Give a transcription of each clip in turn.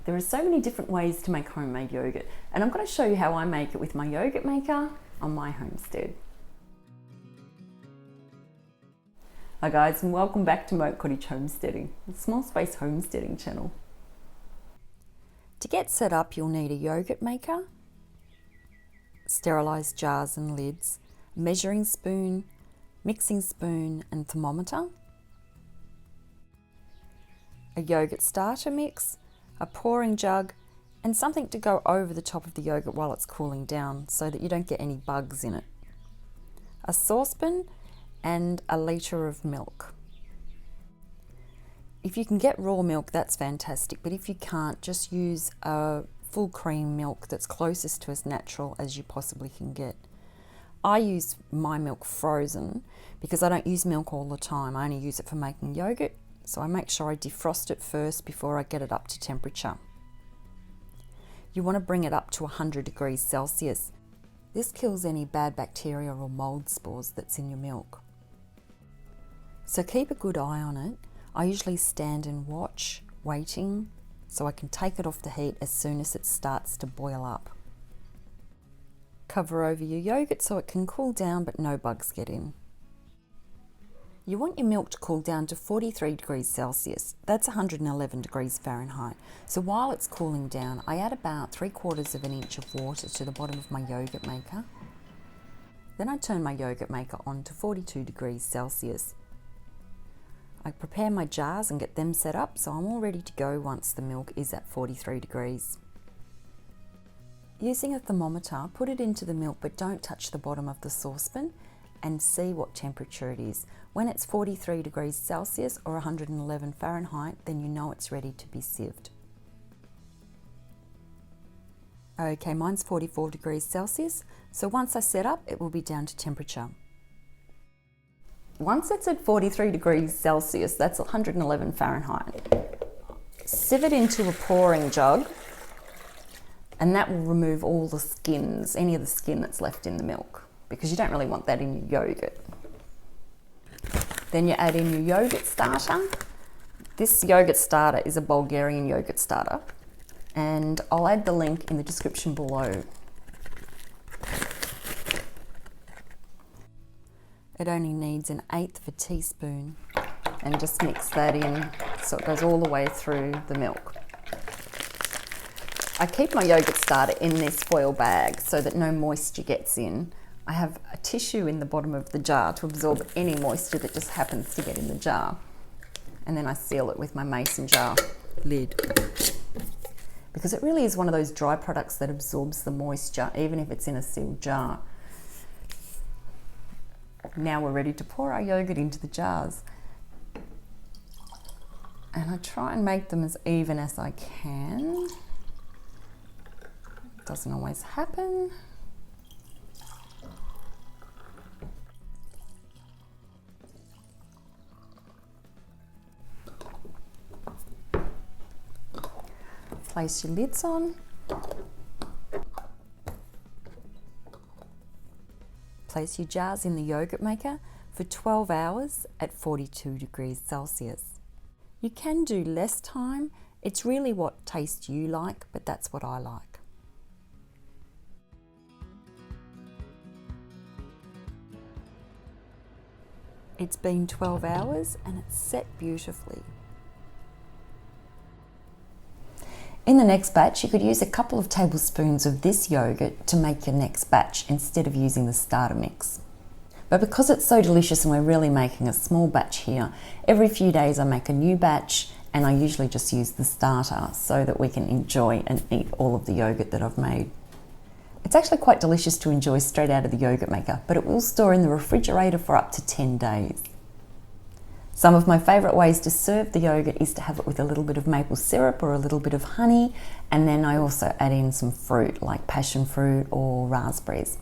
There are so many different ways to make homemade yogurt, and I'm going to show you how I make it with my yogurt maker on my homestead. Hi guys, and welcome back to Moat Cottage Homesteading, a small space homesteading channel. To get set up, you'll need a yogurt maker, sterilized jars and lids, a measuring spoon, mixing spoon and thermometer, a yogurt starter mix, a pouring jug, and something to go over the top of the yogurt while it's cooling down so that you don't get any bugs in it, a saucepan and a litre of milk. If you can get raw milk, that's fantastic, but if you can't, just use a full cream milk that's closest to as natural as you possibly can get. I use my milk frozen because I don't use milk all the time. I only use it for making yogurt, so I make sure I defrost it first before I get it up to temperature. You want to bring it up to 100 degrees Celsius. This kills any bad bacteria or mold spores that's in your milk. So keep a good eye on it. I usually stand and watch, waiting, so I can take it off the heat as soon as it starts to boil up. Cover over your yogurt so it can cool down but no bugs get in. You want your milk to cool down to 43 degrees Celsius. That's 111 degrees Fahrenheit. So while it's cooling down, I add about 3/4 of an inch of water to the bottom of my yogurt maker. Then I turn my yogurt maker on to 42 degrees Celsius. I prepare my jars and get them set up so I'm all ready to go once the milk is at 43 degrees. Using a thermometer, put it into the milk but don't touch the bottom of the saucepan and see what temperature it is. When it's 43 degrees Celsius or 111 Fahrenheit, then you know it's ready to be sieved. Okay, mine's 44 degrees Celsius, so once I set up, it will be down to temperature. Once it's at 43 degrees Celsius, that's 111 Fahrenheit, sieve it into a pouring jug, and that will remove all the skins, any of the skin that's left in the milk, because you don't really want that in your yogurt. Then you add in your yogurt starter. This yogurt starter is a Bulgarian yogurt starter, and I'll add the link in the description below. It only needs 1/8 of a teaspoon, and just mix that in so it goes all the way through the milk. I keep my yogurt starter in this foil bag so that no moisture gets in. I have a tissue in the bottom of the jar to absorb any moisture that just happens to get in the jar. And then I seal it with my mason jar lid. Because it really is one of those dry products that absorbs the moisture, even if it's in a sealed jar. Now we're ready to pour our yogurt into the jars. And I try and make them as even as I can. It doesn't always happen. Place your lids on. Place your jars in the yogurt maker for 12 hours at 42 degrees Celsius. You can do less time. It's really what taste you like, but that's what I like. It's been 12 hours and it's set beautifully. In the next batch, you could use a couple of tablespoons of this yogurt to make your next batch instead of using the starter mix. But because it's so delicious and we're really making a small batch here, every few days I make a new batch and I usually just use the starter so that we can enjoy and eat all of the yogurt that I've made. It's actually quite delicious to enjoy straight out of the yogurt maker, but it will store in the refrigerator for up to 10 days. Some of my favourite ways to serve the yogurt is to have it with a little bit of maple syrup or a little bit of honey, and then I also add in some fruit like passion fruit or raspberries.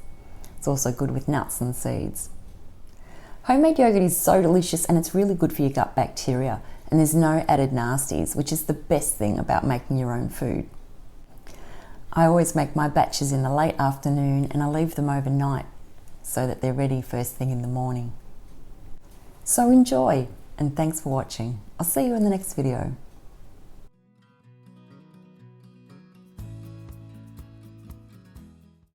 It's also good with nuts and seeds. Homemade yogurt is so delicious and it's really good for your gut bacteria, and there's no added nasties, which is the best thing about making your own food. I always make my batches in the late afternoon and I leave them overnight so that they're ready first thing in the morning. So enjoy, and thanks for watching. I'll see you in the next video.